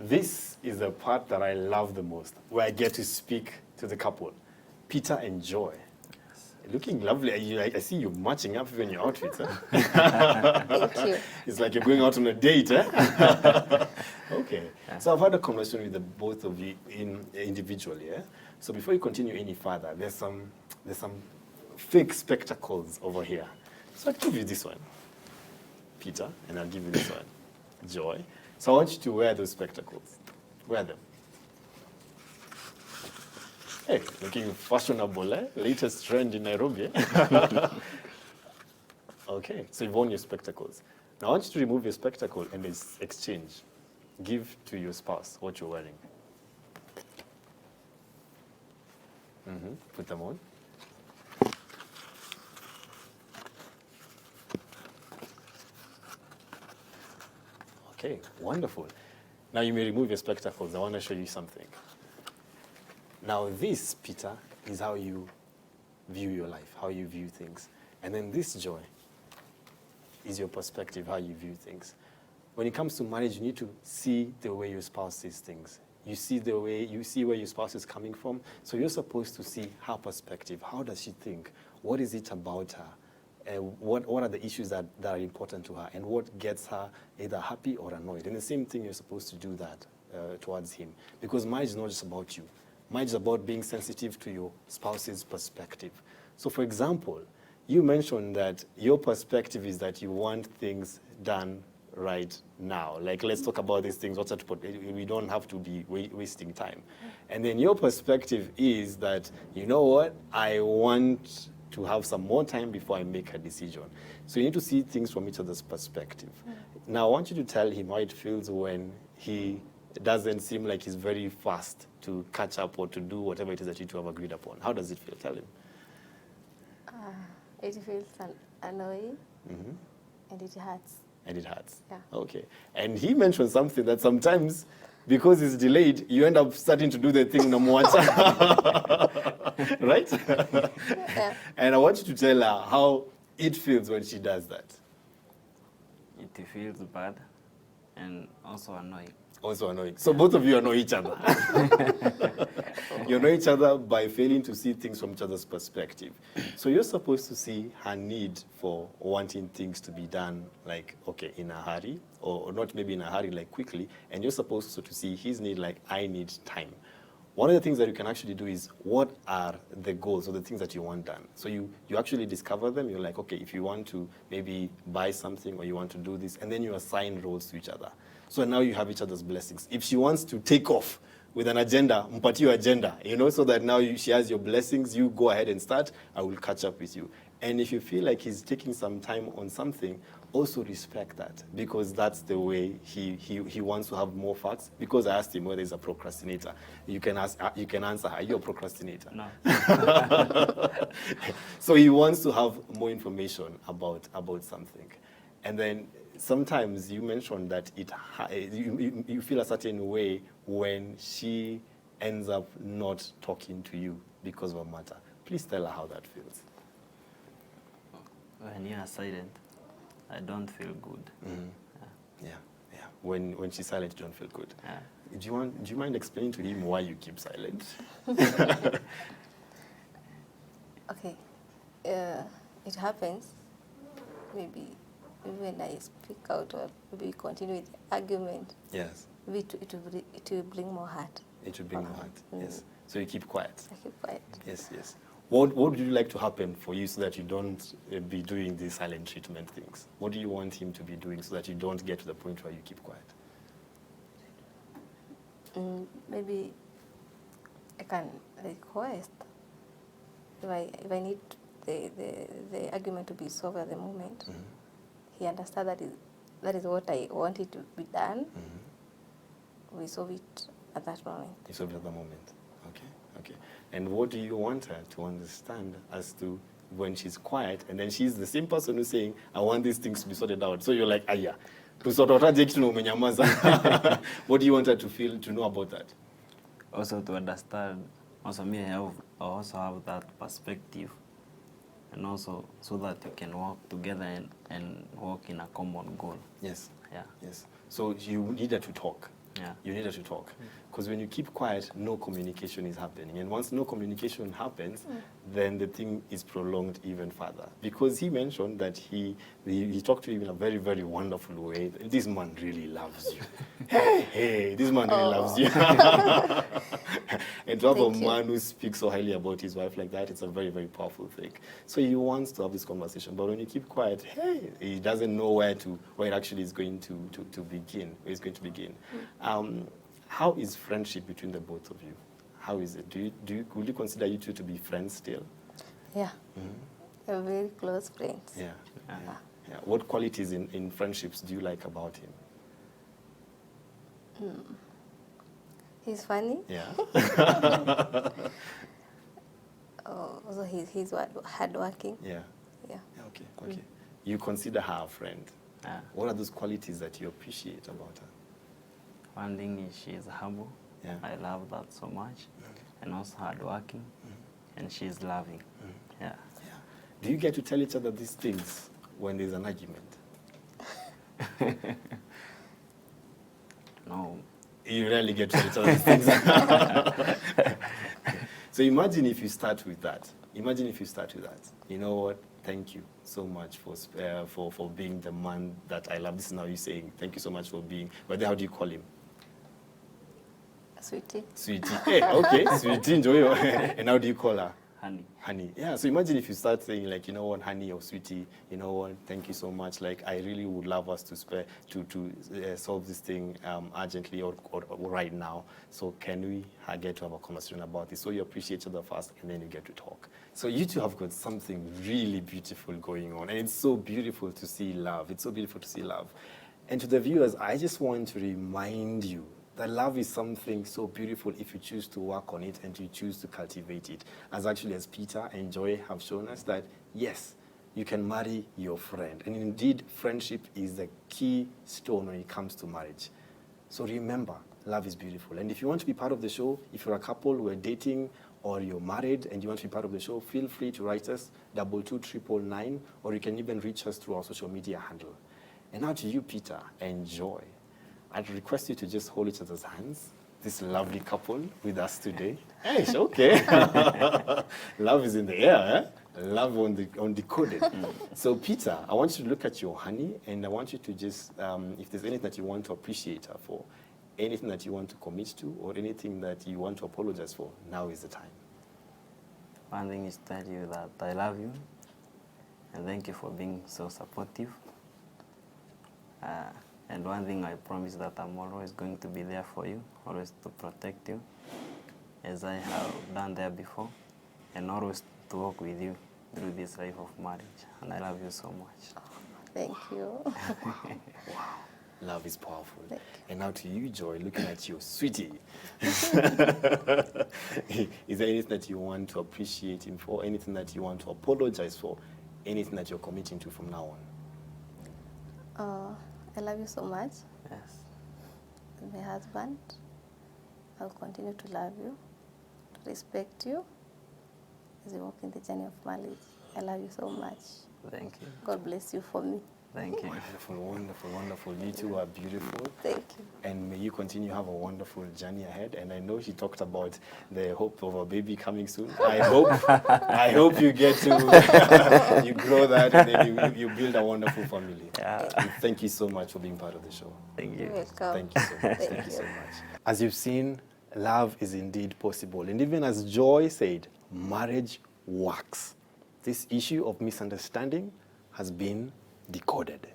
this is the part that I love the most, where I get to speak to the couple, Peter and Joy. Looking lovely. I see you matching up even your outfits. Thank you. It's like you're going out on a date. Okay. So I've had a conversation with the both of you individually. So before you continue any further, there's some fake spectacles over here. So I'll give you this one, Peter, and I'll give you this one, Joy. So I want you to wear those spectacles. Wear them. Hey, looking fashionable, eh? Latest trend in Nairobi. Okay, so you've worn your spectacles. Now I want you to remove your spectacle and exchange. Give to your spouse what you're wearing. Put them on. Okay, wonderful. Now you may remove your spectacles. I want to show you something. Now this, Peter, is how you view your life, how you view things. And then this, Joy, is your perspective, how you view things. When it comes to marriage, you need to see the way your spouse sees things. You see where your spouse is coming from. So you're supposed to see her perspective. How does she think? What is it about her? What are the issues that are important to her? And what gets her either happy or annoyed? And the same thing, you're supposed to do that towards him. Because marriage is not just about you. Marriage is about being sensitive to your spouse's perspective. So for example, you mentioned that your perspective is that you want things done right now. Like, let's talk about these things. We don't have to be wasting time. And then your perspective is that, you know what, I want to have some more time before I make a decision. So you need to see things from each other's perspective. Now, I want you to tell him how it feels when he doesn't seem like he's very fast to catch up or to do whatever it is that you two have agreed upon. How does it feel? Tell him. It feels annoying, and it hurts. And it hurts? Yeah. Okay. And he mentioned something that sometimes, because it's delayed, you end up starting to do the thing no more. Right? Yeah. And I want you to tell her how it feels when she does that. It feels bad and also annoying. Also annoying. So both of you annoy each other. You annoy each other by failing to see things from each other's perspective. So you're supposed to see her need for wanting things to be done, like, okay, in a hurry, or not maybe in a hurry, like quickly. And you're supposed also to see his need, like, I need time. One of the things that you can actually do is, what are the goals or the things that you want done? So you actually discover them. You're like, okay, if you want to maybe buy something or you want to do this, and then you assign roles to each other. So now you have each other's blessings. If she wants to take off with an agenda, mpati your agenda, so that now she has your blessings, you go ahead and start, I will catch up with you. And if you feel like he's taking some time on something, also respect that, because that's the way he wants to have more facts. Because I asked him whether he's a procrastinator. You can answer, are you a procrastinator? No. So he wants to have more information about something. And then sometimes you mentioned that you feel a certain way when she ends up not talking to you because of a matter. Please tell her how that feels. When you are silent, I don't feel good. Yeah. When she's silent, you don't feel good. Yeah. Do you mind explaining to him why you keep silent? Okay. It happens. Maybe when I speak out or maybe continue with the argument. Yes. Maybe it will bring more hurt. It will bring more hurt. Yes. So you keep quiet. I keep quiet. Yes. What would you like to happen for you so that you don't be doing these silent treatment things? What do you want him to be doing so that you don't get to the point where you keep quiet? Maybe I can request if I need the argument to be solved at the moment. He understands that is what I want it to be done. We solve it at that moment. You solve it at the moment. Okay. And what do you want her to understand as to when she's quiet, and then she's the same person who's saying, I want these things to be sorted out. So you're like, aya. What do you want her to feel, to know about that? Also to understand, also me, I also have that perspective, and also so that you can work together and work in a common goal. Yes. Yeah. Yes. So you need her to talk. Yeah. You needed to talk. Because when you keep quiet, no communication is happening. And once no communication happens, then the thing is prolonged even further. Because he mentioned that he talked to you in a very, very wonderful way. This man really loves you. hey, this man really loves you. And to have a man who speaks so highly about his wife like that, it's a very, very powerful thing. So he wants to have this conversation. But when you keep quiet, hey, he doesn't know where it actually is going to begin. Where it's going to begin. How is friendship between the both of you? How is it? Would you consider you two to be friends still? Yeah. We're very close friends. Yeah. Yeah. What qualities in friendships do you like about him? He's funny. Yeah. Also, he's hardworking. Yeah. Yeah. Okay. You consider her a friend. Yeah. What are those qualities that you appreciate about her? One thing is she is humble. Yeah. I love that so much. And also hardworking. And she's loving. Yeah. Do you get to tell each other these things when there's an argument? No. You rarely get to tell each other these things. So imagine if you start with that. You know what? Thank you so much for being the man that I love. This is now you saying, thank you so much for being. But then how do you call him? Sweetie. Hey, okay, sweetie, enjoy your. And how do you call her? Honey. Yeah, so imagine if you start saying like, you know what, honey or sweetie, you know what, thank you so much. Like, I really would love us to solve this thing urgently or right now. So can we get to have a conversation about this? So you appreciate each other first and then you get to talk. So you two have got something really beautiful going on. And it's so beautiful to see love. And to the viewers, I just want to remind you that love is something so beautiful if you choose to work on it and you choose to cultivate it. As Peter and Joy have shown us that, yes, you can marry your friend. And indeed, friendship is the key stone when it comes to marriage. So remember, love is beautiful. And if you want to be part of the show, if you're a couple who are dating or you're married and you want to be part of the show, feel free to write us 22999, or you can even reach us through our social media handle. And now to you, Peter and Joy. I'd request you to just hold each other's hands, this lovely couple with us today. Hey, it's okay. Love is in the air, eh? Love on Decoded. So, Peter, I want you to look at your honey, and I want you to just, if there's anything that you want to appreciate her for, anything that you want to commit to, or anything that you want to apologize for, now is the time. One thing is to tell you that I love you, and thank you for being so supportive. And one thing I promise that I'm always going to be there for you, always to protect you, as I have done there before, and always to walk with you through this life of marriage. And I love you so much. Thank you. Wow. Love is powerful. And now to you, Joy, looking at you, sweetie. Is there anything that you want to appreciate him for, anything that you want to apologize for, anything that you're committing to from now on? I love you so much. Yes. And my husband, I'll continue to love you, to respect you as you walk in the journey of marriage. I love you so much. Thank you. God bless you for me. Thank you. Wonderful, wonderful, wonderful. You two are beautiful. Thank you. And may you continue to have a wonderful journey ahead. And I know she talked about the hope of a baby coming soon. I hope you get to, you grow that and then you build a wonderful family. Yeah. Thank you so much for being part of the show. Thank you. You're welcome. Thank you so much. Thank you so much. As you've seen, love is indeed possible. And even as Joy said, marriage works. This issue of misunderstanding has been decoded.